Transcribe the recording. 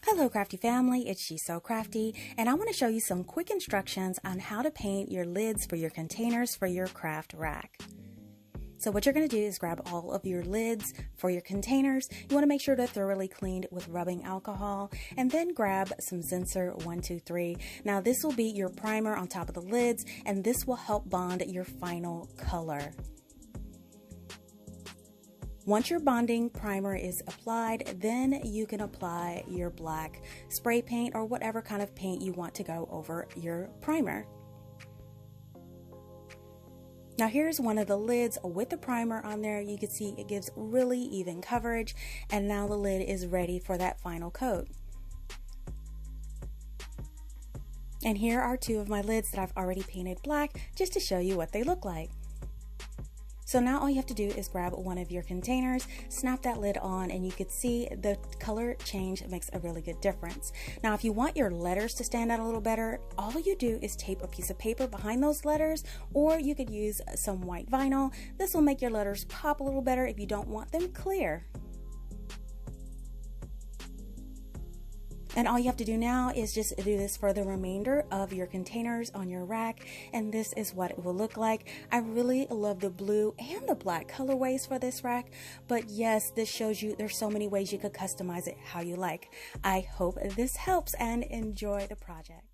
Hello CraftDee family, it's She's So Crafty, and I want to show you some quick instructions on how to paint your lids for your containers for your craft rack. So what you're going to do is grab all of your lids for your containers. You want to make sure they're thoroughly cleaned with rubbing alcohol, and then grab some Zinsser 123. Now this will be your primer on top of the lids, and this will help bond your final color. Once your bonding primer is applied, then you can apply your black spray paint or whatever kind of paint you want to go over your primer. Now here's one of the lids with the primer on there. You can see it gives really even coverage, and now the lid is ready for that final coat. And here are two of my lids that I've already painted black just to show you what they look like. So now all you have to do is grab one of your containers, snap that lid on, and you can see the color change makes a really good difference. Now if you want your letters to stand out a little better, all you do is tape a piece of paper behind those letters, or you could use some white vinyl. This will make your letters pop a little better if you don't want them clear. And all you have to do now is just do this for the remainder of your containers on your rack, and this is what it will look like. I really love the blue and the black colorways for this rack, but yes, this shows you there's so many ways you could customize it how you like. I hope this helps, and enjoy the project.